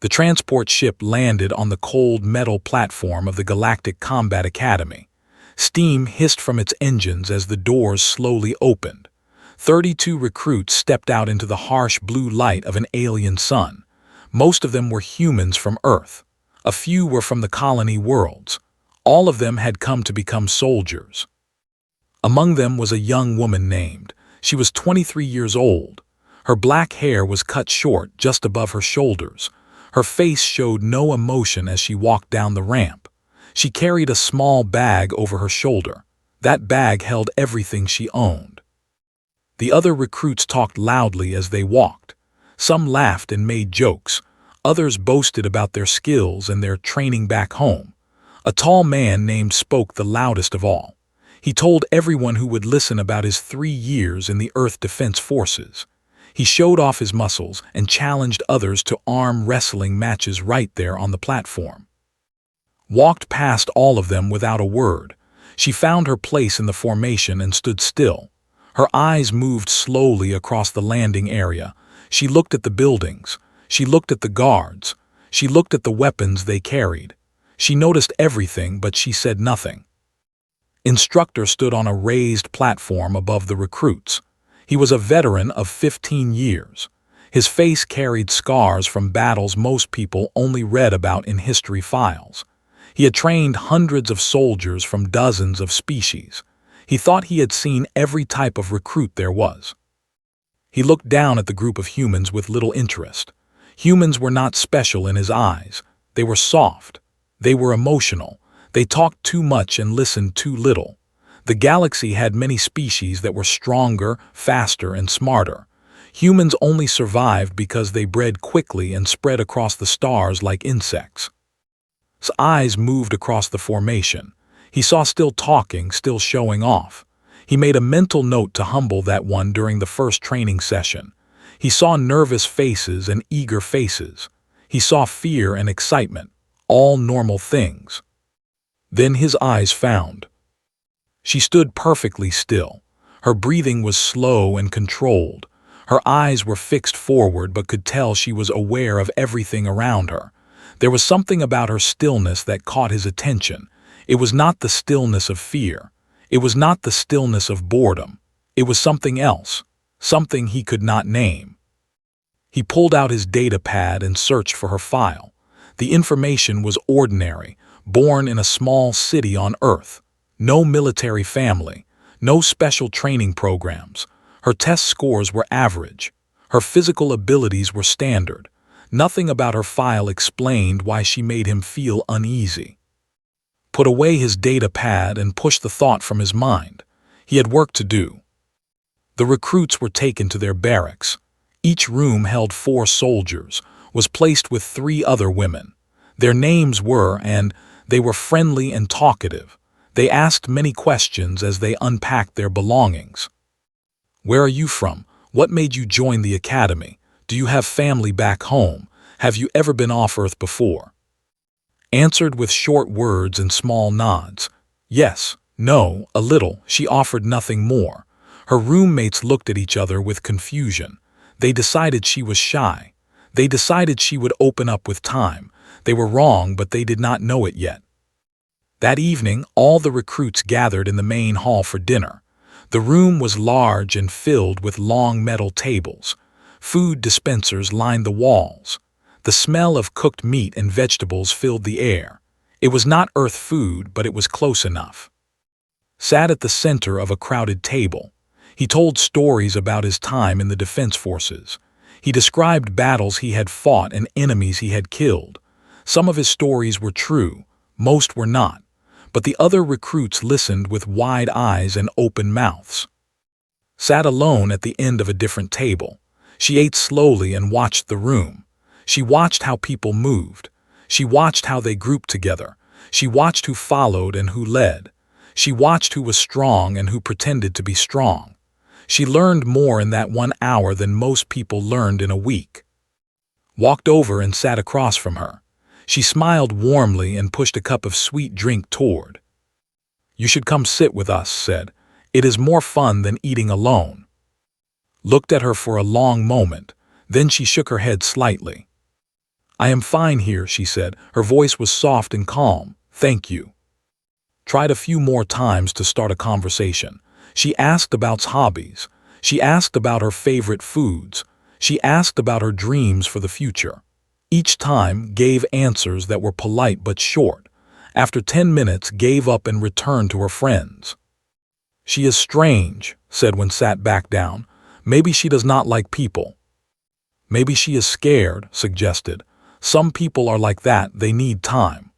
The transport ship landed on the cold metal platform of the Galactic Combat Academy. Steam hissed from its engines as the doors slowly opened. 32 recruits stepped out into the harsh blue light of an alien sun. Most of them were humans from Earth. A few were from the colony worlds. All of them had come to become soldiers. Among them was a young woman named. She was 23 years old. Her black hair was cut short just above her shoulders. Her face showed no emotion as she walked down the ramp. She carried a small bag over her shoulder. That bag held everything she owned. The other recruits talked loudly as they walked. Some laughed and made jokes. Others boasted about their skills and their training back home. A tall man named spoke the loudest of all. He told everyone who would listen about his 3 years in the Earth Defense Forces. He showed off his muscles and challenged others to arm wrestling matches right there on the platform. Walked past all of them without a word. She found her place in the formation and stood still. Her eyes moved slowly across the landing area. She looked at the buildings. She looked at the guards. She looked at the weapons they carried. She noticed everything, but she said nothing. Instructor stood on a raised platform above the recruits. He was a veteran of 15 years. His face carried scars from battles most people only read about in history files. He had trained hundreds of soldiers from dozens of species. He thought he had seen every type of recruit there was. He looked down at the group of humans with little interest. Humans were not special in his eyes. They were soft. They were emotional. They talked too much and listened too little. The galaxy had many species that were stronger, faster, and smarter. Humans only survived because they bred quickly and spread across the stars like insects. His eyes moved across the formation. He saw still talking, still showing off. He made a mental note to humble that one during the first training session. He saw nervous faces and eager faces. He saw fear and excitement, all normal things. Then his eyes found. She stood perfectly still. Her breathing was slow and controlled. Her eyes were fixed forward but could tell she was aware of everything around her. There was something about her stillness that caught his attention. It was not the stillness of fear. It was not the stillness of boredom. It was something else, something he could not name. He pulled out his data pad and searched for her file. The information was ordinary, born in a small city on Earth. No military family, no special training programs. Her test scores were average. Her physical abilities were standard. Nothing about her file explained why she made him feel uneasy. Put away his data pad and pushed the thought from his mind. He had work to do. The recruits were taken to their barracks. Each room held 4 soldiers, was placed with 3 other women. Their names were, and they were friendly and talkative. They asked many questions as they unpacked their belongings. Where are you from? What made you join the academy? Do you have family back home? Have you ever been off Earth before? Answered with short words and small nods. Yes, no, a little. She offered nothing more. Her roommates looked at each other with confusion. They decided she was shy. They decided she would open up with time. They were wrong, but they did not know it yet. That evening, all the recruits gathered in the main hall for dinner. The room was large and filled with long metal tables. Food dispensers lined the walls. The smell of cooked meat and vegetables filled the air. It was not Earth food, but it was close enough. Sat at the center of a crowded table. He told stories about his time in the defense forces. He described battles he had fought and enemies he had killed. Some of his stories were true, most were not. But the other recruits listened with wide eyes and open mouths. Sat alone at the end of a different table. She ate slowly and watched the room. She watched how people moved. She watched how they grouped together. She watched who followed and who led. She watched who was strong and who pretended to be strong. She learned more in that 1 hour than most people learned in a week. Walked over and sat across from her. She smiled warmly and pushed a cup of sweet drink toward. You should come sit with us, said. It is more fun than eating alone. Looked at her for a long moment, then she shook her head slightly. "I am fine here," she said. Her voice was soft and calm. "Thank you." Tried a few more times to start a conversation. She asked about hobbies. She asked about her favorite foods. She asked about her dreams for the future. Each time gave answers that were polite but short. After 10 minutes, gave up and returned to her friends. "She is strange," said when sat back down. "Maybe she does not like people." "Maybe she is scared," suggested. "Some people are like that, they need time."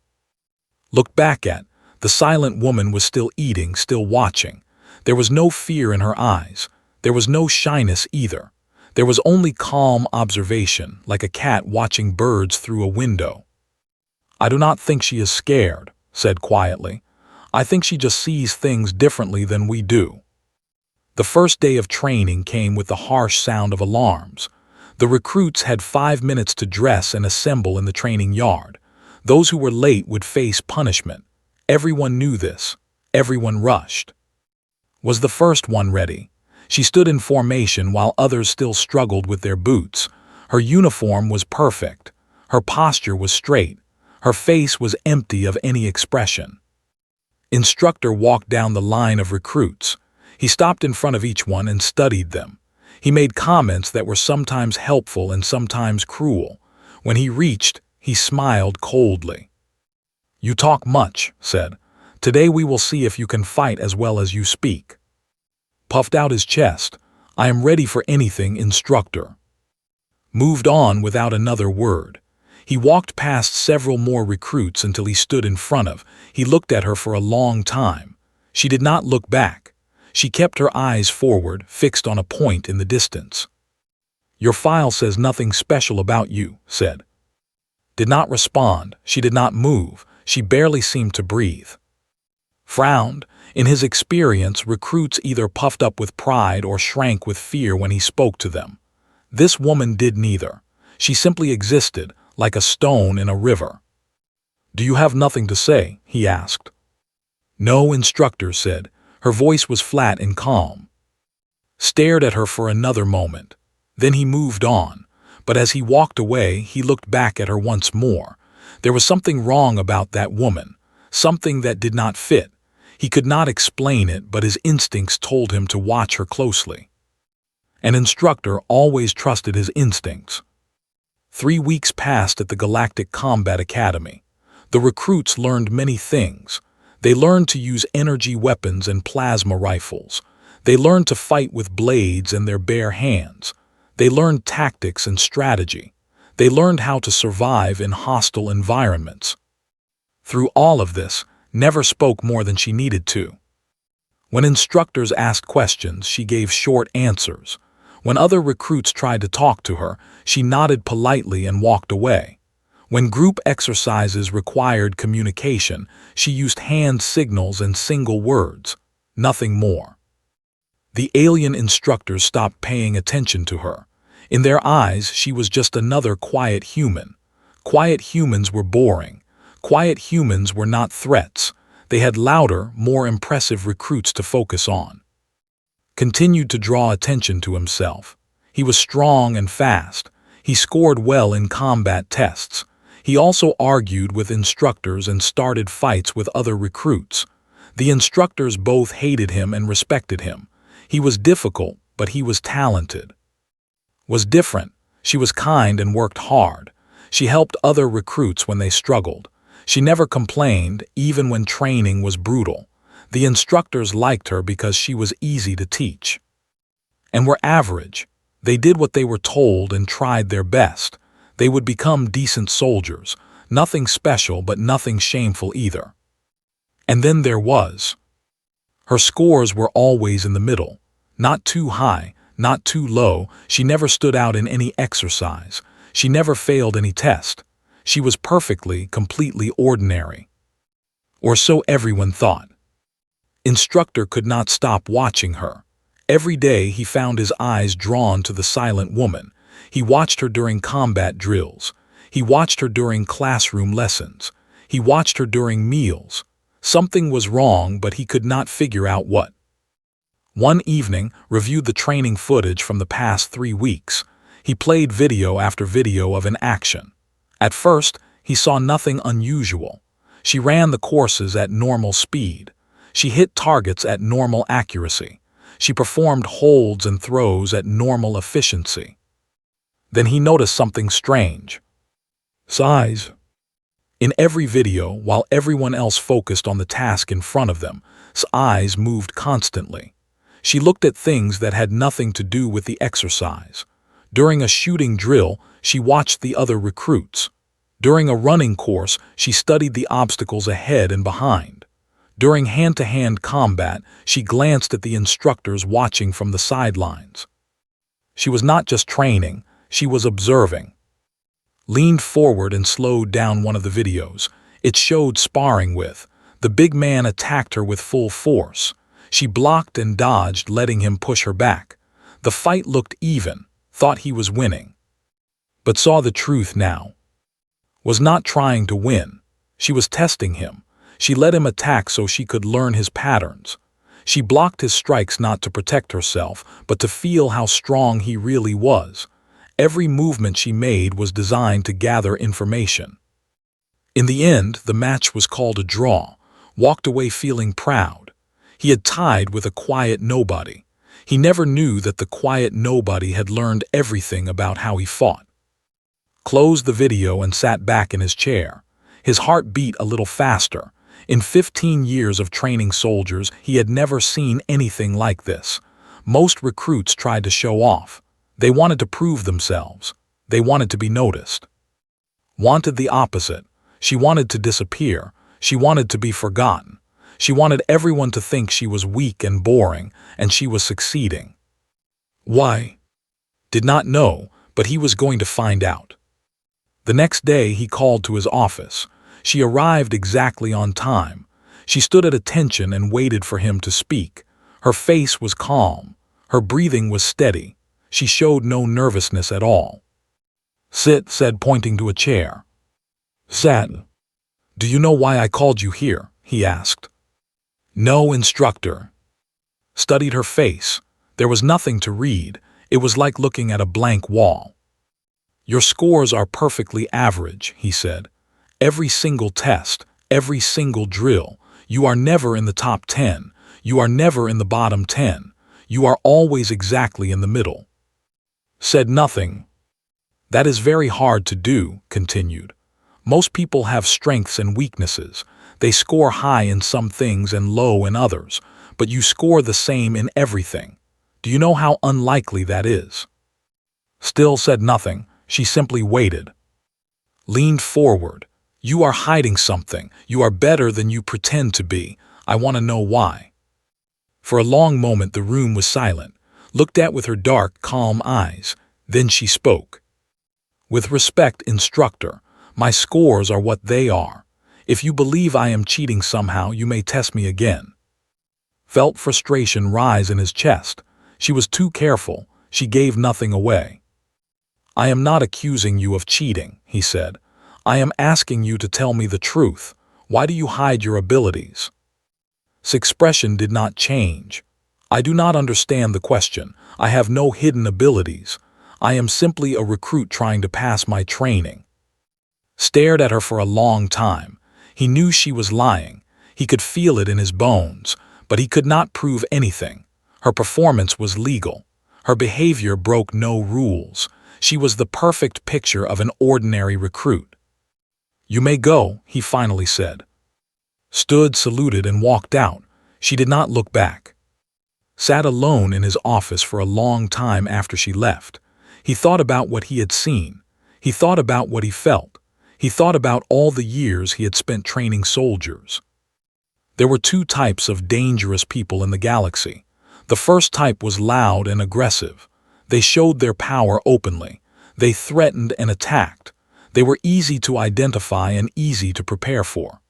Looked back at. The silent woman was still eating, still watching. There was no fear in her eyes. There was no shyness either. There was only calm observation, like a cat watching birds through a window. "I do not think she is scared," said quietly. "I think she just sees things differently than we do." The first day of training came with the harsh sound of alarms. The recruits had 5 minutes to dress and assemble in the training yard. Those who were late would face punishment. Everyone knew this. Everyone rushed. Was the first one ready? She stood in formation while others still struggled with their boots. Her uniform was perfect. Her posture was straight. Her face was empty of any expression. Instructor walked down the line of recruits. He stopped in front of each one and studied them. He made comments that were sometimes helpful and sometimes cruel. When he reached, he smiled coldly. "You talk much," said. "Today we will see if you can fight as well as you speak." Puffed out his chest. "I am ready for anything, instructor." Moved on without another word. He walked past several more recruits until he stood in front of. He looked at her for a long time. She did not look back. She kept her eyes forward, fixed on a point in the distance. "Your file says nothing special about you," said. Did not respond. She did not move. She barely seemed to breathe. Frowned. In his experience, recruits either puffed up with pride or shrank with fear when he spoke to them. This woman did neither. She simply existed, like a stone in a river. "Do you have nothing to say?" he asked. "No," instructor said. Her voice was flat and calm. Stared at her for another moment. Then he moved on. But as he walked away, he looked back at her once more. There was something wrong about that woman, something that did not fit. He could not explain it, but his instincts told him to watch her closely. An instructor always trusted his instincts. 3 weeks passed at the Galactic Combat Academy. The recruits learned many things. They learned to use energy weapons and plasma rifles. They learned to fight with blades and their bare hands. They learned tactics and strategy. They learned how to survive in hostile environments. Through all of this, never spoke more than she needed to. When instructors asked questions, she gave short answers. When other recruits tried to talk to her, she nodded politely and walked away. When group exercises required communication, she used hand signals and single words, nothing more. The alien instructors stopped paying attention to her. In their eyes, she was just another quiet human. Quiet humans were boring. Quiet humans were not threats. They had louder, more impressive recruits to focus on. Continued to draw attention to himself. He was strong and fast. He scored well in combat tests. He also argued with instructors and started fights with other recruits. The instructors both hated him and respected him. He was difficult, but he was talented. Was different. She was kind and worked hard. She helped other recruits when they struggled. She never complained, even when training was brutal. The instructors liked her because she was easy to teach. And were average. They did what they were told and tried their best. They would become decent soldiers. Nothing special, but nothing shameful either. And then there was. Her scores were always in the middle. Not too high, not too low. She never stood out in any exercise. She never failed any test. She was perfectly, completely ordinary. Or so everyone thought. Instructor could not stop watching her. Every day he found his eyes drawn to the silent woman. He watched her during combat drills. He watched her during classroom lessons. He watched her during meals. Something was wrong, but he could not figure out what. One evening, reviewed the training footage from the past 3 weeks. He played video after video of an action. At first, he saw nothing unusual. She ran the courses at normal speed. She hit targets at normal accuracy. She performed holds and throws at normal efficiency. Then he noticed something strange. Size. In every video, while everyone else focused on the task in front of them, S's eyes moved constantly. She looked at things that had nothing to do with the exercise. During a shooting drill, she watched the other recruits. During a running course, she studied the obstacles ahead and behind. During hand-to-hand combat, she glanced at the instructors watching from the sidelines. She was not just training, she was observing. Leaned forward and slowed down one of the videos. It showed sparring with. The big man attacked her with full force. She blocked and dodged, letting him push her back. The fight looked even, thought he was winning. But saw the truth now. Was not trying to win. She was testing him. She let him attack so she could learn his patterns. She blocked his strikes not to protect herself, but to feel how strong he really was. Every movement she made was designed to gather information. In the end, the match was called a draw. Walked away feeling proud. He had tied with a quiet nobody. He never knew that the quiet nobody had learned everything about how he fought. Closed the video and sat back in his chair. His heart beat a little faster. In 15 years of training soldiers, he had never seen anything like this. Most recruits tried to show off. They wanted to prove themselves. They wanted to be noticed. Wanted the opposite. She wanted to disappear. She wanted to be forgotten. She wanted everyone to think she was weak and boring, and she was succeeding. Why? Did not know, but he was going to find out. The next day he called to his office. She arrived exactly on time. She stood at attention and waited for him to speak. Her face was calm. Her breathing was steady. She showed no nervousness at all. Sit, said, pointing to a chair. Sat. Do you know why I called you here? He asked. No, instructor. Studied her face. There was nothing to read. It was like looking at a blank wall. Your scores are perfectly average, he said. Every single test, every single drill, you are never in the top 10. You are never in the bottom 10. You are always exactly in the middle. Said nothing. That is very hard to do, continued. Most people have strengths and weaknesses. They score high in some things and low in others, but you score the same in everything. Do you know how unlikely that is? Still said nothing. She simply waited. Leaned forward. You are hiding something. You are better than you pretend to be. I want to know why. For a long moment the room was silent, looked at with her dark, calm eyes. Then she spoke. With respect, instructor, my scores are what they are. If you believe I am cheating somehow, you may test me again. Felt frustration rise in his chest. She was too careful. She gave nothing away. I am not accusing you of cheating, he said. I am asking you to tell me the truth. Why do you hide your abilities? His expression did not change. I do not understand the question. I have no hidden abilities. I am simply a recruit trying to pass my training. Stared at her for a long time. He knew she was lying. He could feel it in his bones, but he could not prove anything. Her performance was legal. Her behavior broke no rules. She was the perfect picture of an ordinary recruit. You may go, he finally said. Stood, saluted, and walked out. She did not look back. Sat alone in his office for a long time after she left. He thought about what he had seen. He thought about what he felt. He thought about all the years he had spent training soldiers. There were two types of dangerous people in the galaxy. The first type was loud and aggressive. They showed their power openly. They threatened and attacked. They were easy to identify and easy to prepare for.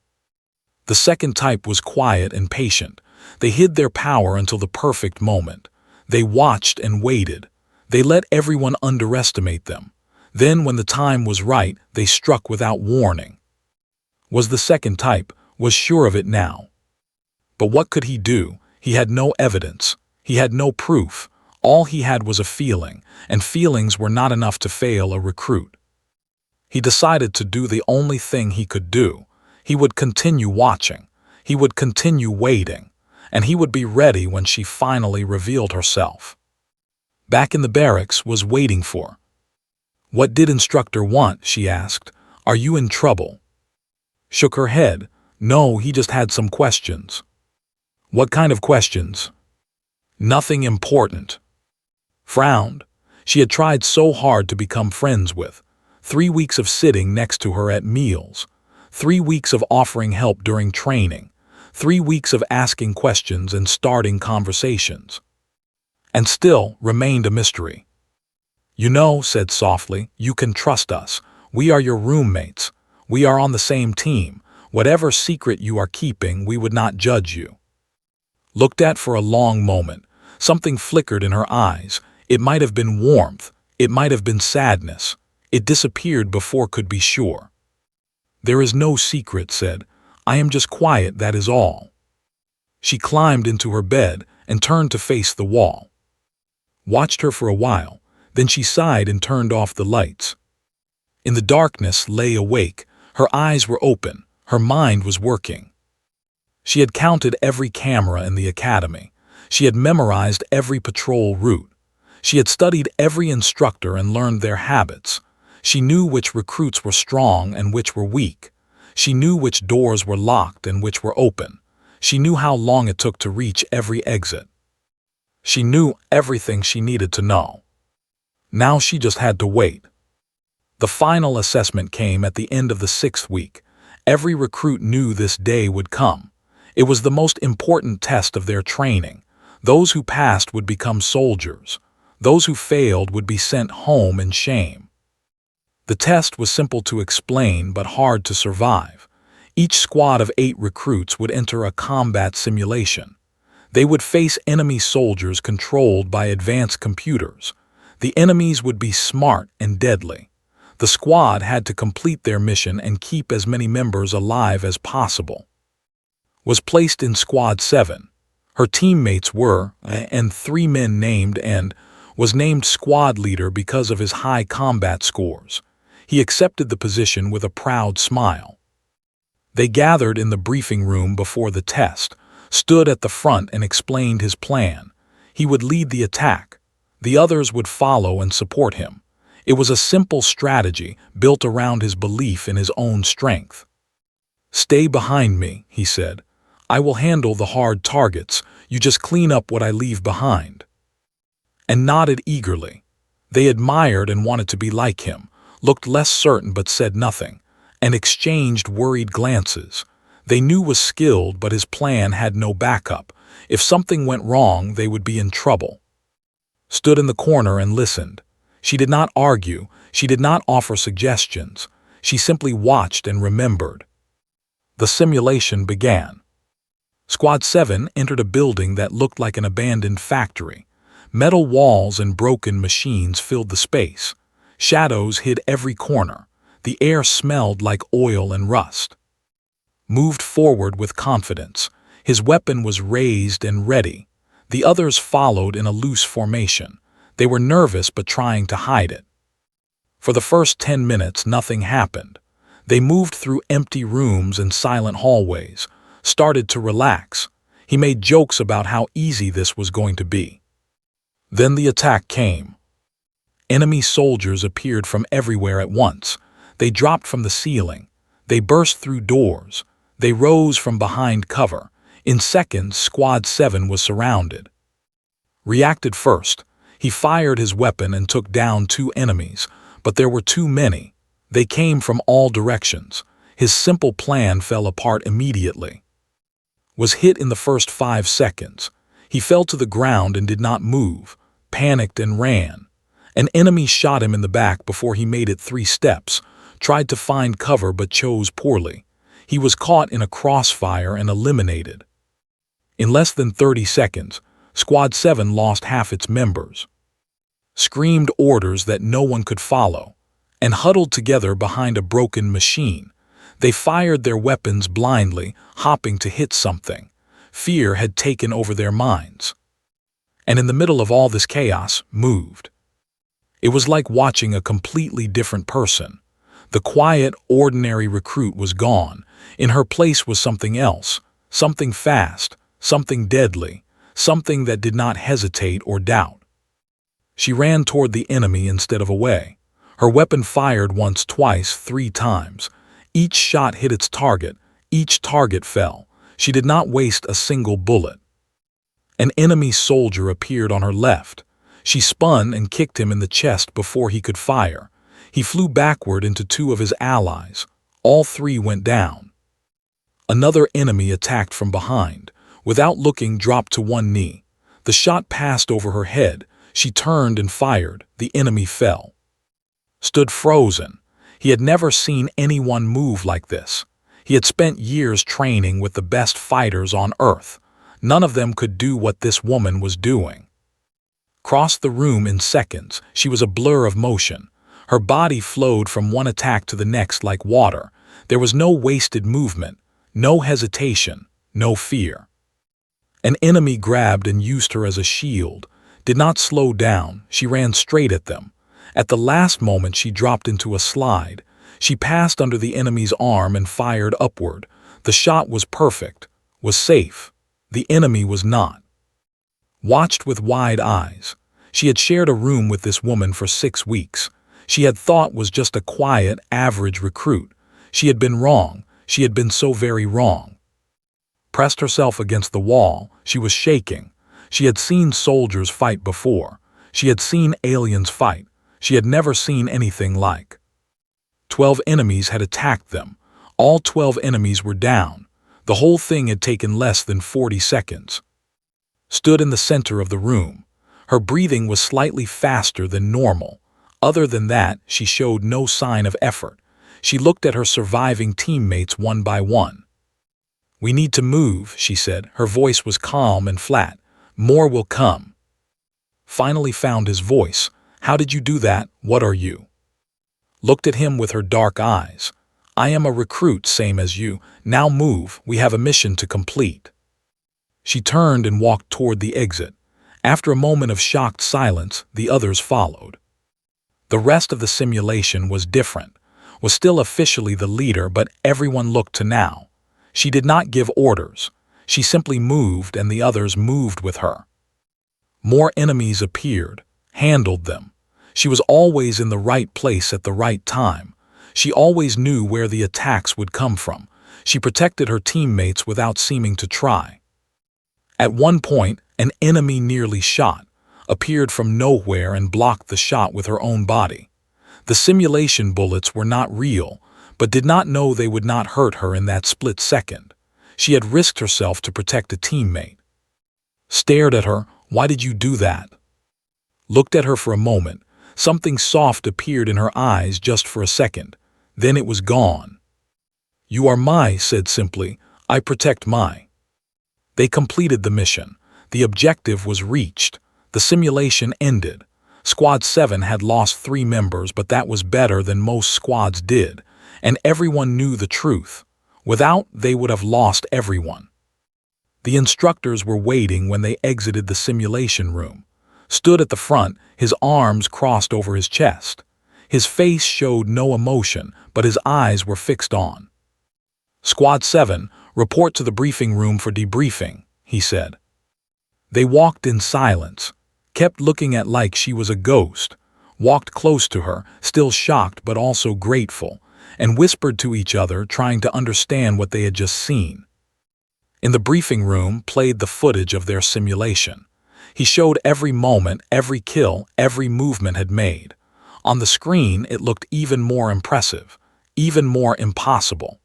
The second type was quiet and patient. They hid their power until the perfect moment. They watched and waited. They let everyone underestimate them. Then, when the time was right, they struck without warning. Was the second type, was sure of it now. But what could he do? He had no evidence. He had no proof. All he had was a feeling, and feelings were not enough to fail a recruit. He decided to do the only thing he could do. He would continue watching. He would continue waiting. And he would be ready when she finally revealed herself. Back in the barracks was waiting for. "What did instructor want?" she asked. "Are you in trouble?" Shook her head. "No, he just had some questions." "What kind of questions?" "Nothing important." Frowned. She had tried so hard to become friends with. 3 weeks of sitting next to her at meals. 3 weeks of offering help during training. 3 weeks of asking questions and starting conversations. And still remained a mystery. "You know," said softly, "you can trust us. We are your roommates. We are on the same team. Whatever secret you are keeping, we would not judge you." Looked at for a long moment. Something flickered in her eyes. It might have been warmth. It might have been sadness. It disappeared before could be sure. "There is no secret," said. "I am just quiet, that is all." She climbed into her bed and turned to face the wall. Watched her for a while, then she sighed and turned off the lights. In the darkness lay awake. Her eyes were open. Her mind was working. She had counted every camera in the academy. She had memorized every patrol route. She had studied every instructor and learned their habits. She knew which recruits were strong and which were weak. She knew which doors were locked and which were open. She knew how long it took to reach every exit. She knew everything she needed to know. Now she just had to wait. The final assessment came at the end of the 6th week. Every recruit knew this day would come. It was the most important test of their training. Those who passed would become soldiers. Those who failed would be sent home in shame. The test was simple to explain but hard to survive. Each squad of 8 recruits would enter a combat simulation. They would face enemy soldiers controlled by advanced computers. The enemies would be smart and deadly. The squad had to complete their mission and keep as many members alive as possible. Was placed in Squad 7. Her teammates were, and 3 men named and, was named squad leader because of his high combat scores. He accepted the position with a proud smile. They gathered in the briefing room before the test, stood at the front and explained his plan. He would lead the attack. The others would follow and support him. It was a simple strategy built around his belief in his own strength. "Stay behind me," he said. "I will handle the hard targets. You just clean up what I leave behind." And nodded eagerly. They admired and wanted to be like him, looked less certain but said nothing, and exchanged worried glances. They knew was skilled, but his plan had no backup. If something went wrong, they would be in trouble. Stood in the corner and listened. She did not argue. She did not offer suggestions. She simply watched and remembered. The simulation began. Squad 7 entered a building that looked like an abandoned factory. Metal walls and broken machines filled the space. Shadows hid every corner. The air smelled like oil and rust. Moved forward with confidence. His weapon was raised and ready. The others followed in a loose formation. They were nervous but trying to hide it. For the first 10 minutes, nothing happened. They moved through empty rooms and silent hallways, started to relax. He made jokes about how easy this was going to be. Then the attack came. Enemy soldiers appeared from everywhere at once. They dropped from the ceiling. They burst through doors. They rose from behind cover. In seconds, Squad 7 was surrounded. Reacted first. He fired his weapon and took down 2 enemies, but there were too many. They came from all directions. His simple plan fell apart immediately. Was hit in the first 5 seconds. He fell to the ground and did not move, panicked and ran. An enemy shot him in the back before he made it 3 steps, tried to find cover but chose poorly. He was caught in a crossfire and eliminated. In less than 30 seconds, Squad 7 lost half its members. Screamed orders that no one could follow, and huddled together behind a broken machine. They fired their weapons blindly, hopping to hit something. Fear had taken over their minds. And in the middle of all this chaos, moved. It was like watching a completely different person. The quiet, ordinary recruit was gone. In her place was something else, something fast, something deadly, something that did not hesitate or doubt. She ran toward the enemy instead of away. Her weapon fired once, twice, 3 times. Each shot hit its target. Each target fell. She did not waste a single bullet. An enemy soldier appeared on her left. She spun and kicked him in the chest before he could fire. He flew backward into 2 of his allies. All 3 went down. Another enemy attacked from behind. Without looking, dropped to 1 knee. The shot passed over her head. She turned and fired. The enemy fell. Stood frozen. He had never seen anyone move like this. He had spent years training with the best fighters on Earth. None of them could do what this woman was doing. Crossed the room in seconds. She was a blur of motion. Her body flowed from one attack to the next like water. There was no wasted movement, no hesitation, no fear. An enemy grabbed and used her as a shield. Did not slow down. She ran straight at them. At the last moment, she dropped into a slide. She passed under the enemy's arm and fired upward. The shot was perfect, was safe. The enemy was not. Watched with wide eyes. She had shared a room with this woman for 6 weeks. She had thought was just a quiet, average recruit. She had been wrong. She had been so very wrong. Pressed herself against the wall. She was shaking. She had seen soldiers fight before. She had seen aliens fight. She had never seen anything like. 12 enemies had attacked them. All 12 enemies were down. The whole thing had taken less than 40 seconds. Stood in the center of the room. Her breathing was slightly faster than normal. Other than that, she showed no sign of effort. She looked at her surviving teammates one by one. "We need to move," she said. Her voice was calm and flat. "More will come." Finally found his voice. "How did you do that? What are you?" Looked at him with her dark eyes. "I am a recruit, same as you. Now move, we have a mission to complete." She turned and walked toward the exit. After a moment of shocked silence, the others followed. The rest of the simulation was different, was still officially the leader, but everyone looked to now. She did not give orders. She simply moved, and the others moved with her. More enemies appeared, handled them. She was always in the right place at the right time. She always knew where the attacks would come from. She protected her teammates without seeming to try. At one point, an enemy nearly shot, appeared from nowhere and blocked the shot with her own body. The simulation bullets were not real, but did not know they would not hurt her in that split second. She had risked herself to protect a teammate. Stared at her. "Why did you do that?" Looked at her for a moment. Something soft appeared in her eyes just for a second. Then it was gone. "You are my," said simply. "I protect my." They completed the mission. The objective was reached. The simulation ended. Squad 7 had lost 3 members, but that was better than most squads did, and everyone knew the truth. Without, they would have lost everyone. The instructors were waiting when they exited the simulation room. Stood at the front, his arms crossed over his chest. His face showed no emotion, but his eyes were fixed on. "Squad 7, report to the briefing room for debriefing," he said. They walked in silence, kept looking at like she was a ghost, walked close to her, still shocked but also grateful, and whispered to each other, trying to understand what they had just seen. In the briefing room played the footage of their simulation. He showed every moment, every kill, every movement had made. On the screen, it looked even more impressive, even more impossible.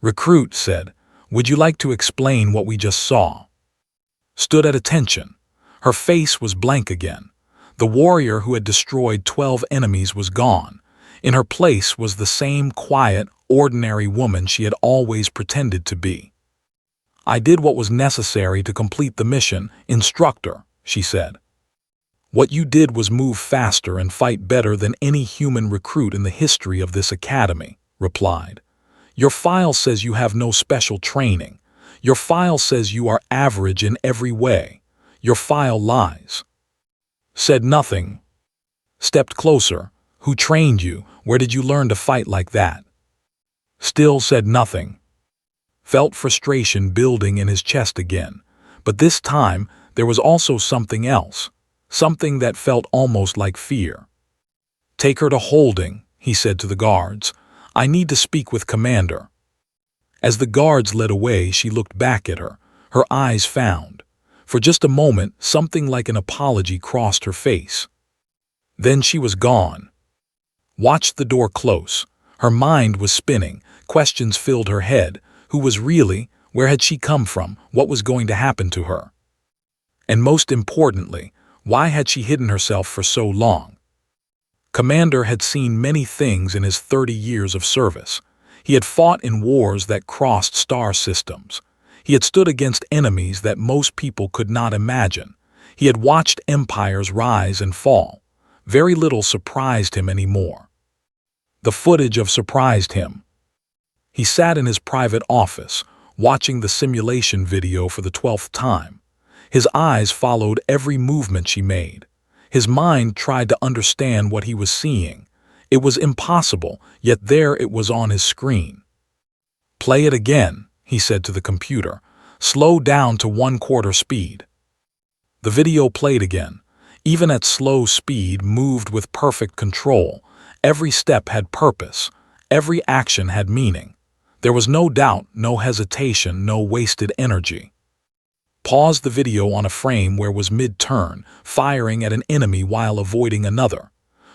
Recruit said, "Would you like to explain what we just saw?" Stood at attention. Her face was blank again. The warrior who had destroyed 12 enemies was gone. In her place was the same quiet, ordinary woman she had always pretended to be. "I did what was necessary to complete the mission, instructor," she said. "What you did was move faster and fight better than any human recruit in the history of this academy," replied. "Your file says you have no special training. Your file says you are average in every way. Your file lies." Said nothing. Stepped closer. Who trained you? Where did you learn to fight like that? Still said nothing. Felt frustration building in his chest again. But this time, there was also something else. Something that felt almost like fear. Take her to holding, he said to the guards. I need to speak with Commander. As the guards led away, she looked back at her, her eyes found. For just a moment, something like an apology crossed her face. Then she was gone. Watched the door close. Her mind was spinning. Questions filled her head. Who was really? Where had she come from? What was going to happen to her? And most importantly, why had she hidden herself for so long? Commander had seen many things in his 30 years of service. He had fought in wars that crossed star systems. He had stood against enemies that most people could not imagine. He had watched empires rise and fall. Very little surprised him anymore. The footage of surprised him. He sat in his private office, watching the simulation video for the 12th time. His eyes followed every movement she made. His mind tried to understand what he was seeing. It was impossible, yet there it was on his screen. Play it again, he said to the computer. Slow down to 1/4 speed. The video played again. Even at slow speed, moved with perfect control. Every step had purpose. Every action had meaning. There was no doubt, no hesitation, no wasted energy. Paused the video on a frame where was mid-turn, firing at an enemy while avoiding another.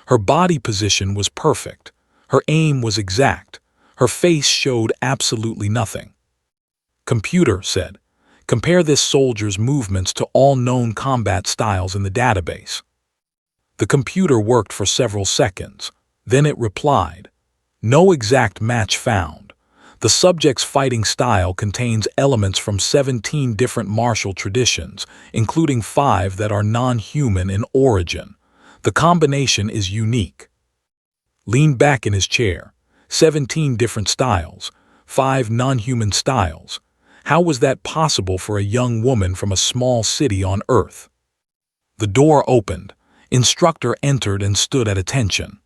Her body position was perfect. Her aim was exact. Her face showed absolutely nothing. Computer said, compare this soldier's movements to all known combat styles in the database. The computer worked for several seconds. Then it replied, no exact match found. The subject's fighting style contains elements from 17 different martial traditions, including 5 that are non-human in origin. The combination is unique. Leaned back in his chair. 17 different styles, 5 non-human styles. How was that possible for a young woman from a small city on Earth? The door opened. Instructor entered and stood at attention.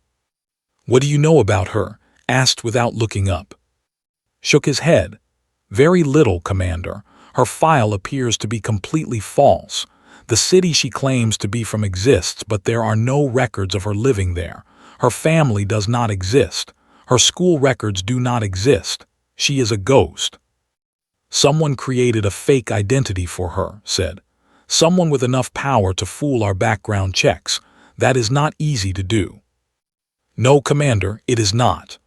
What do you know about her? Asked without looking up. Shook his head. Very little, Commander. Her file appears to be completely false. The city she claims to be from exists, but there are no records of her living there. Her family does not exist. Her school records do not exist. She is a ghost. Someone created a fake identity for her, said. Someone with enough power to fool our background checks. That is not easy to do. No, Commander, it is not.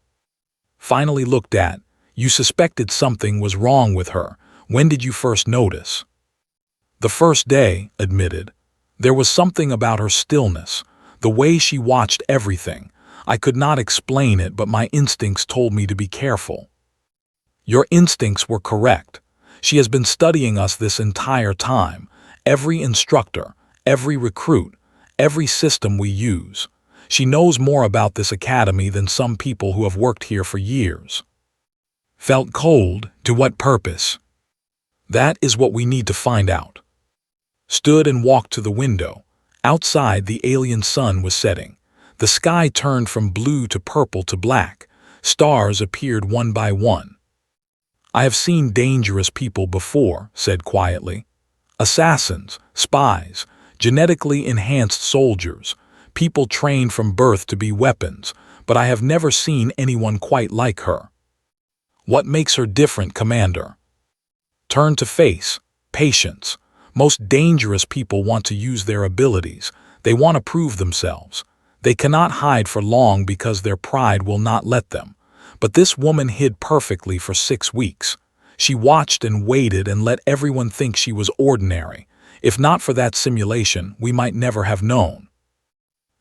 Finally looked at. You suspected something was wrong with her. When did you first notice? The first day, admitted. There was something about her stillness, the way she watched everything. I could not explain it, but my instincts told me to be careful. Your instincts were correct. She has been studying us this entire time. Every instructor, every recruit, every system we use. She knows more about this academy than some people who have worked here for years. Felt cold. To what purpose? That is what we need to find out. Stood and walked to the window. Outside, the alien sun was setting. The sky turned from blue to purple to black. Stars appeared one by one. I have seen dangerous people before, said quietly. Assassins, spies, genetically enhanced soldiers, people trained from birth to be weapons, but I have never seen anyone quite like her. What makes her different, Commander? Turn to face, patience. Most dangerous people want to use their abilities. They want to prove themselves. They cannot hide for long because their pride will not let them. But this woman hid perfectly for 6 weeks. She watched and waited and let everyone think she was ordinary. If not for that simulation, we might never have known.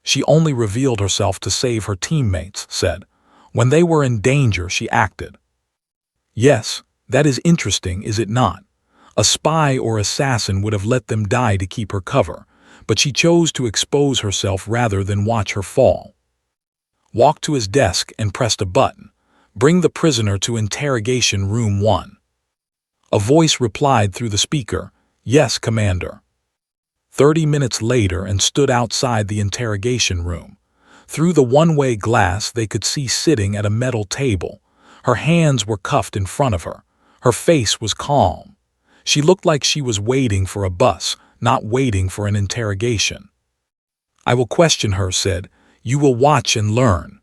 She only revealed herself to save her teammates, said. When they were in danger, she acted. Yes, that is interesting, is it not? A spy or assassin would have let them die to keep her cover, but she chose to expose herself rather than watch her fall. Walked to his desk and pressed a button. Bring the prisoner to interrogation room 1. A voice replied through the speaker, Yes, Commander. 30 minutes later and stood outside the interrogation room. Through the one-way glass they could see sitting at a metal table. Her hands were cuffed in front of her. Her face was calm. She looked like she was waiting for a bus, not waiting for an interrogation. "I will question her," said. "You will watch and learn."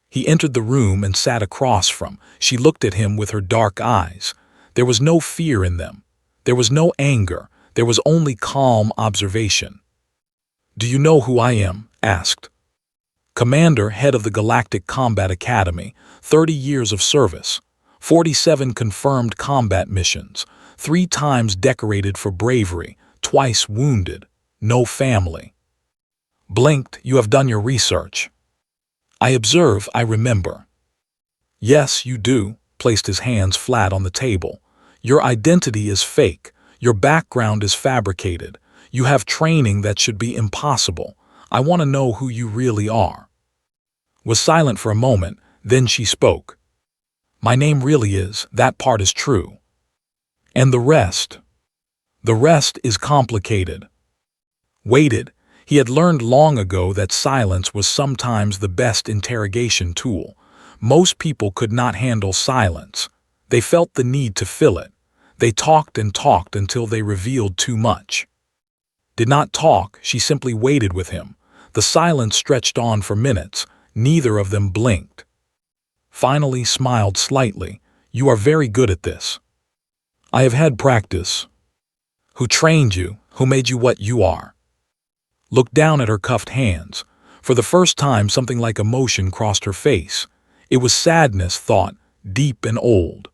He entered the room and sat across from. She looked at him with her dark eyes. There was no fear in them. There was no anger. There was only calm observation. "Do you know who I am?" asked. "Commander, head of the Galactic Combat Academy, 30 years of service, 47 confirmed combat missions, 3 times decorated for bravery, twice wounded, no family." Blinked. "You have done your research." "I observe, I remember." "Yes, you do," placed his hands flat on the table. "Your identity is fake. Your background is fabricated. You have training that should be impossible. I want to know who you really are." Was silent for a moment, then she spoke. "My name really is, that part is true. And the rest? The rest is complicated." Waited. He had learned long ago that silence was sometimes the best interrogation tool. Most people could not handle silence. They felt the need to fill it. They talked and talked until they revealed too much. Did not talk, she simply waited with him. The silence stretched on for minutes. Neither of them blinked. Finally smiled slightly. "You are very good at this." "I have had practice." "Who trained you? Who made you what you are?" Looked down at her cuffed hands. For the first time something like emotion crossed her face. It was sadness, thought, deep and old.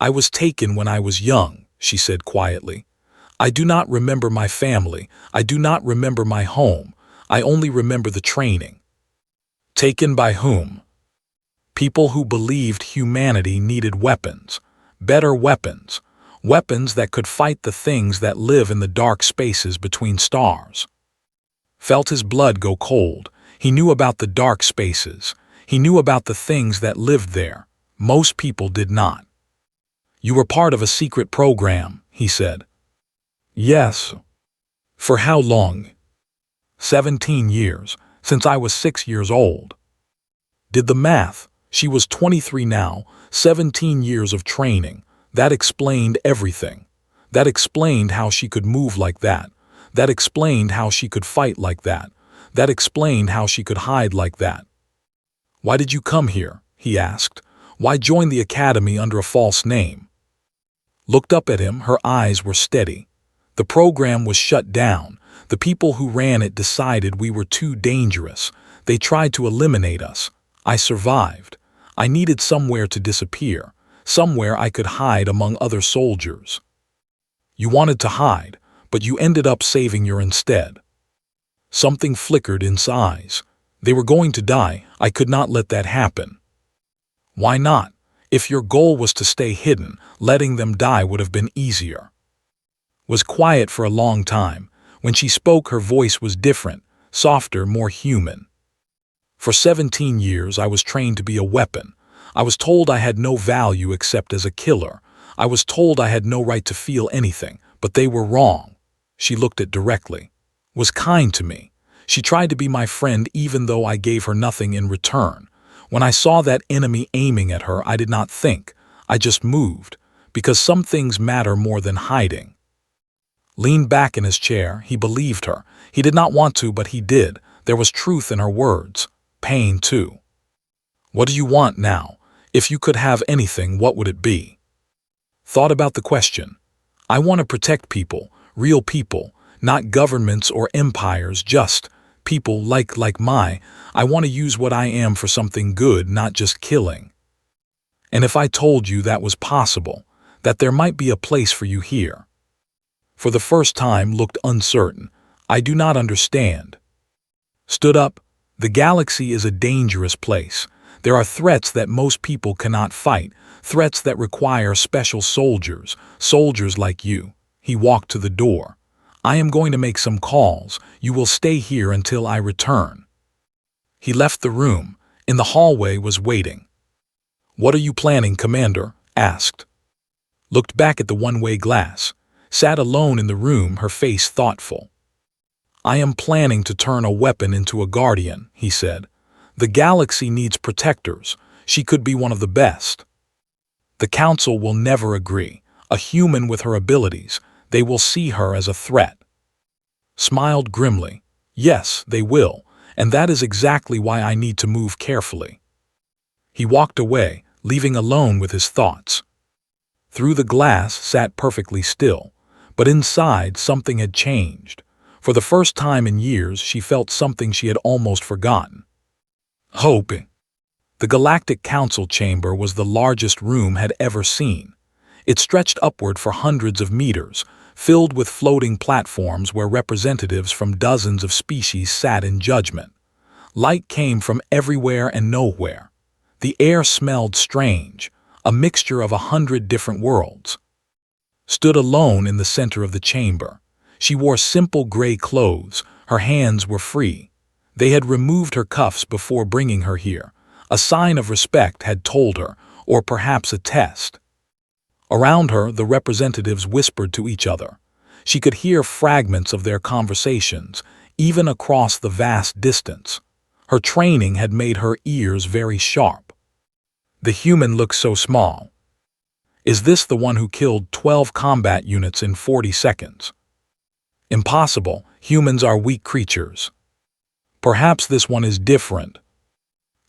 "I was taken when I was young," she said quietly. "I do not remember my family. I do not remember my home. I only remember the training." "Taken by whom?" "People who believed humanity needed weapons. Better weapons. Weapons that could fight the things that live in the dark spaces between stars." Felt his blood go cold. He knew about the dark spaces. He knew about the things that lived there. Most people did not. "You were part of a secret program," he said. "Yes." "For how long?" 17 years, since I was 6 years old." Did the math. She was 23 now, 17 years of training. That explained everything. That explained how she could move like that. That explained how she could fight like that. That explained how she could hide like that. "Why did you come here?" he asked. "Why join the academy under a false name?" Looked up at him, her eyes were steady. "The program was shut down. The people who ran it decided we were too dangerous. They tried to eliminate us. I survived. I needed somewhere to disappear, somewhere I could hide among other soldiers." "You wanted to hide, but you ended up saving your instead." Something flickered in his eyes. "They were going to die. I could not let that happen." "Why not? If your goal was to stay hidden, letting them die would have been easier." Was quiet for a long time. When she spoke, her voice was different, softer, more human. "For 17 years I was trained to be a weapon. I was told I had no value except as a killer. I was told I had no right to feel anything, but they were wrong." She looked at directly. "Was kind to me. She tried to be my friend even though I gave her nothing in return. When I saw that enemy aiming at her, I did not think. I just moved, because some things matter more than hiding." Leaned back in his chair. He believed her. He did not want to, but he did. There was truth in her words. Pain, too. "What do you want now? If you could have anything, what would it be?" Thought about the question. "I want to protect people, real people, not governments or empires, just people like I want to use what I am for something good, not just killing. And if I told you that was possible, that there might be a place for you here." For the first time looked uncertain. "I do not understand." Stood up. "The galaxy is a dangerous place. There are threats that most people cannot fight, threats that require special soldiers, soldiers like you." He walked to the door. "I am going to make some calls. You will stay here until I return." He left the room. In the hallway was waiting. "What are you planning, Commander?" asked. Looked back at the one-way glass. Sat alone in the room, her face thoughtful. "I am planning to turn a weapon into a guardian," he said. "The galaxy needs protectors. She could be one of the best." "The Council will never agree. A human with her abilities, they will see her as a threat." Smiled grimly. "Yes, they will, and that is exactly why I need to move carefully." He walked away, leaving alone with his thoughts. Through the glass sat perfectly still, but inside something had changed. For the first time in years, she felt something she had almost forgotten. Hope. The Galactic Council chamber was the largest room had ever seen. It stretched upward for hundreds of meters, filled with floating platforms where representatives from dozens of species sat in judgment. Light came from everywhere and nowhere. The air smelled strange, a mixture of 100 different worlds. Stood alone in the center of the chamber. She wore simple gray clothes, her hands were free. They had removed her cuffs before bringing her here. A sign of respect had told her, or perhaps a test. Around her, the representatives whispered to each other. She could hear fragments of their conversations, even across the vast distance. Her training had made her ears very sharp. The human looked so small. Is this the one who killed 12 combat units in 40 seconds? Impossible, humans are weak creatures. Perhaps this one is different.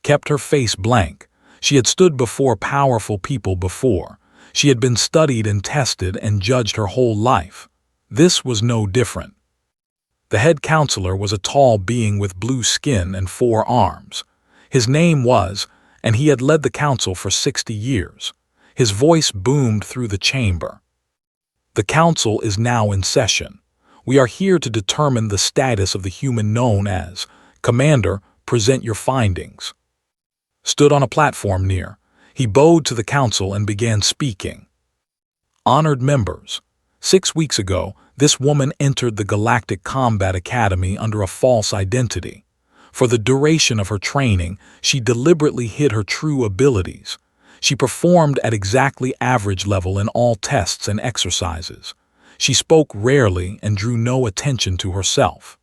Kept her face blank. She had stood before powerful people before. She had been studied and tested and judged her whole life. This was no different. The head counselor was a tall being with blue skin and 4 arms. His name was, and he had led the council for 60 years. His voice boomed through the chamber. "The council is now in session. We are here to determine the status of the human known as Commander. Present your findings." Stood on a platform near. He bowed to the council and began speaking. "Honored members, 6 weeks ago, this woman entered the Galactic Combat Academy under a false identity. For the duration of her training, she deliberately hid her true abilities. She performed at exactly average level in all tests and exercises. She spoke rarely and drew no attention to herself."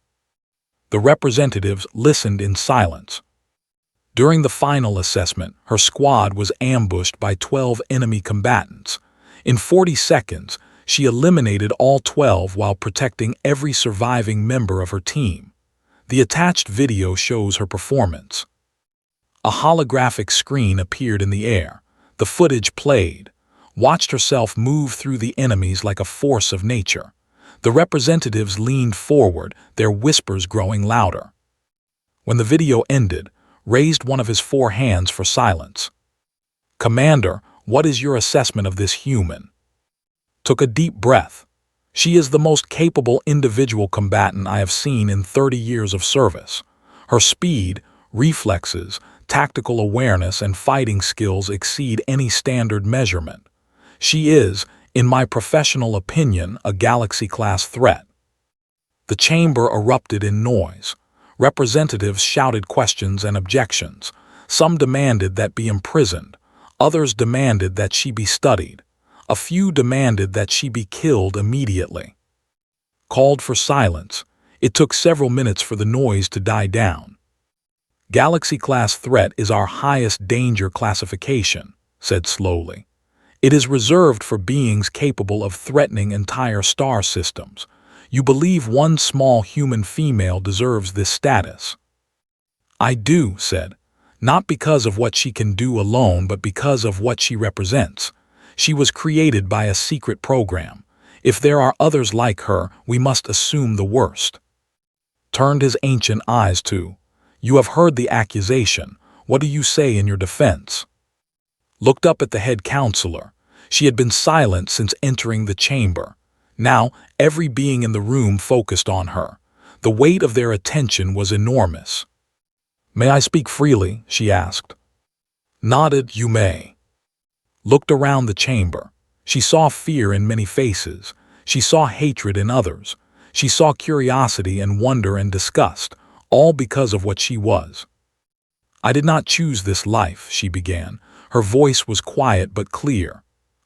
The representatives listened in silence. During the final assessment, her squad was ambushed by 12 enemy combatants. In 40 seconds, she eliminated all 12 while protecting every surviving member of her team. The attached video shows her performance. A holographic screen appeared in the air. The footage played. Watched herself move through the enemies like a force of nature. The representatives leaned forward, their whispers growing louder. When the video ended, raised one of his 4 hands for silence. "Commander, what is your assessment of this human?" Took a deep breath. "She is the most capable individual combatant I have seen in 30 years of service. Her speed, reflexes, tactical awareness, and fighting skills exceed any standard measurement. She is, in my professional opinion, a galaxy-class threat." The chamber erupted in noise. Representatives shouted questions and objections. Some demanded that be imprisoned. Others demanded that she be studied. A few demanded that she be killed immediately. Called for silence. It took several minutes for the noise to die down. "Galaxy-class threat is our highest danger classification," said slowly. "It is reserved for beings capable of threatening entire star systems. You believe one small human female deserves this status?" "I do," said. "Not because of what she can do alone, but because of what she represents. She was created by a secret program. If there are others like her, we must assume the worst." Turned his ancient eyes to, "You have heard the accusation. What do you say in your defense?" Looked up at the head counselor. She had been silent since entering the chamber. Now, every being in the room focused on her. The weight of their attention was enormous. "May I speak freely?" she asked. Nodded, "You may." Looked around the chamber. She saw fear in many faces. She saw hatred in others. She saw curiosity and wonder and disgust, all because of what she was. "I did not choose this life," she began. Her voice was quiet but clear.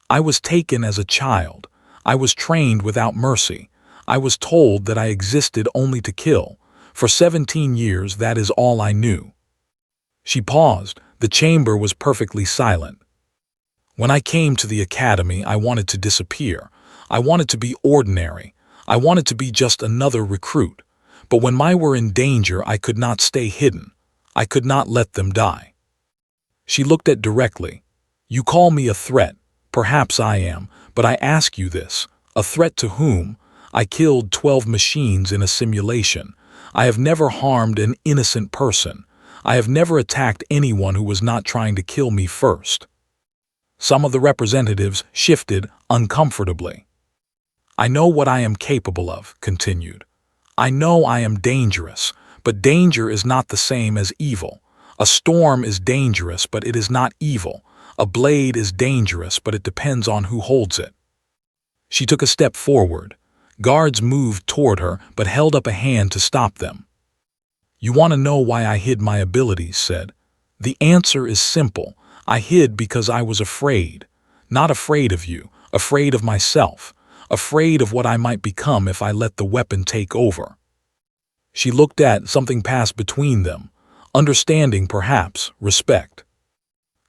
"I was taken as a child. I was trained without mercy. I was told that I existed only to kill. For 17 years, that is all I knew." She paused. The chamber was perfectly silent. "When I came to the academy, I wanted to disappear. I wanted to be ordinary. I wanted to be just another recruit. But when I were in danger, I could not stay hidden. I could not let them die." She looked at directly. "You call me a threat. Perhaps I am, but I ask you this. A threat to whom? I killed 12 machines in a simulation. I have never harmed an innocent person. I have never attacked anyone who was not trying to kill me first." Some of the representatives shifted uncomfortably. "I know what I am capable of," continued. "I know I am dangerous, but danger is not the same as evil. A storm is dangerous, but it is not evil. A blade is dangerous, but it depends on who holds it." She took a step forward. Guards moved toward her, but held up a hand to stop them. "You want to know why I hid my abilities," said. "The answer is simple. I hid because I was afraid. Not afraid of you, afraid of myself, afraid of what I might become if I let the weapon take over." She looked at something pass between them. Understanding, perhaps, respect.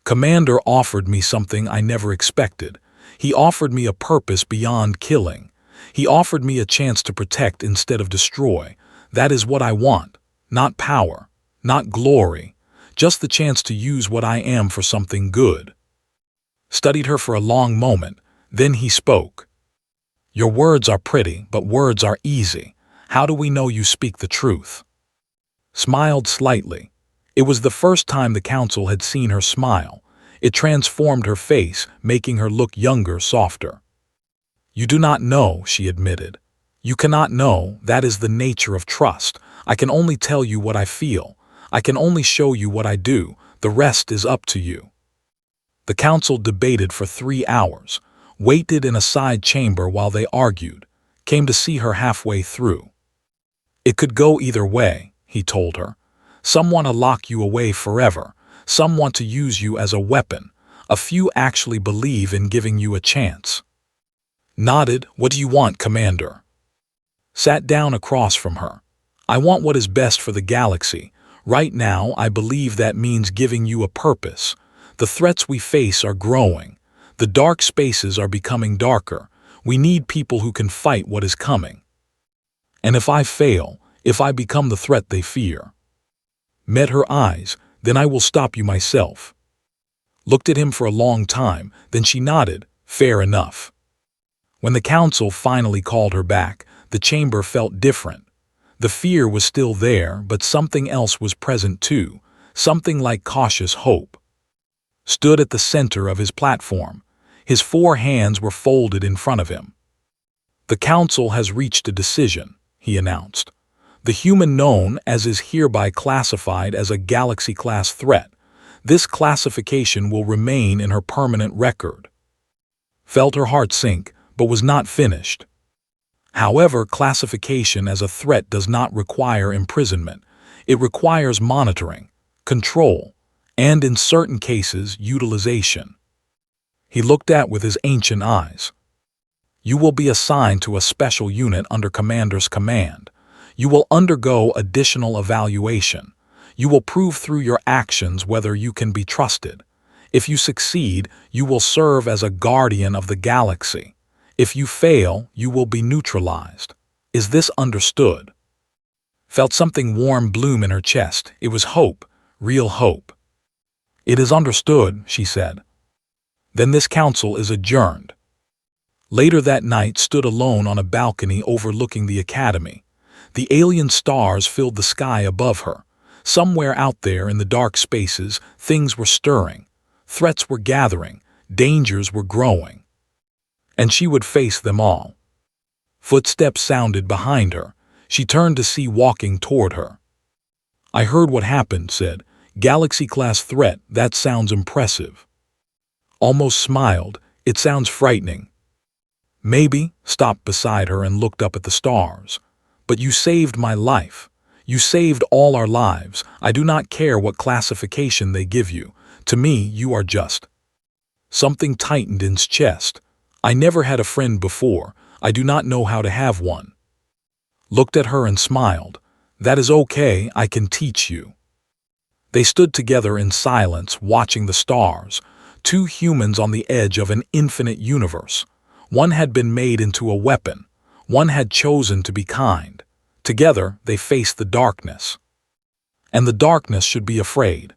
"Commander offered me something I never expected. He offered me a purpose beyond killing. He offered me a chance to protect instead of destroy. That is what I want. Not power, not glory, just the chance to use what I am for something good." Studied her for a long moment, then he spoke. "Your words are pretty, but words are easy. How do we know you speak the truth?" Smiled slightly. It was the first time the council had seen her smile. It transformed her face, making her look younger, softer. "You do not know," she admitted. "You cannot know. That is the nature of trust. I can only tell you what I feel. I can only show you what I do. The rest is up to you." The council debated for 3 hours, waited in a side chamber while they argued, came to see her halfway through. "It could go either way," he told her. "Some want to lock you away forever. Some want to use you as a weapon. A few actually believe in giving you a chance." Nodded. "What do you want, Commander?" Sat down across from her. "I want what is best for the galaxy. Right now, I believe that means giving you a purpose. The threats we face are growing. The dark spaces are becoming darker. We need people who can fight what is coming. And if I fail, if I become the threat they fear." Met her eyes. "Then I will stop you myself." Looked at him for a long time, then she nodded. "Fair enough." When the council finally called her back, the chamber felt different. The fear was still there, but something else was present too, something like cautious hope. Stood at the center of his platform. His 4 hands were folded in front of him. "The council has reached a decision," he announced. "The human known as is hereby classified as a galaxy-class threat. This classification will remain in her permanent record." Felt her heart sink, but was not finished. However, classification as a threat does not require imprisonment. It requires monitoring, control, and in certain cases, utilization. He looked at with his ancient eyes. "You will be assigned to a special unit under Commander's command. You will undergo additional evaluation. You will prove through your actions whether you can be trusted. If you succeed, you will serve as a guardian of the galaxy. If you fail, you will be neutralized. Is this understood?" Felt something warm bloom in her chest. It was hope, real hope. "It is understood," she said. Then this council is adjourned. Later that night stood alone on a balcony overlooking the academy. The alien stars filled the sky above her. Somewhere out there in the dark spaces, things were stirring. Threats were gathering. Dangers were growing. And she would face them all. Footsteps sounded behind her. She turned to see walking toward her. "I heard what happened," said. "Galaxy-class threat, that sounds impressive." Almost smiled. "It sounds frightening." "Maybe," stopped beside her and looked up at the stars. "But you saved my life. You saved all our lives. I do not care what classification they give you. To me, you are just." Something tightened in his chest. "I never had a friend before. I do not know how to have one." looked at her and smiled. "That is okay, I can teach you." They stood together in silence, watching the stars, two humans on the edge of an infinite universe. One had been made into a weapon. One had chosen to be kind. Together, they faced the darkness. And the darkness should be afraid.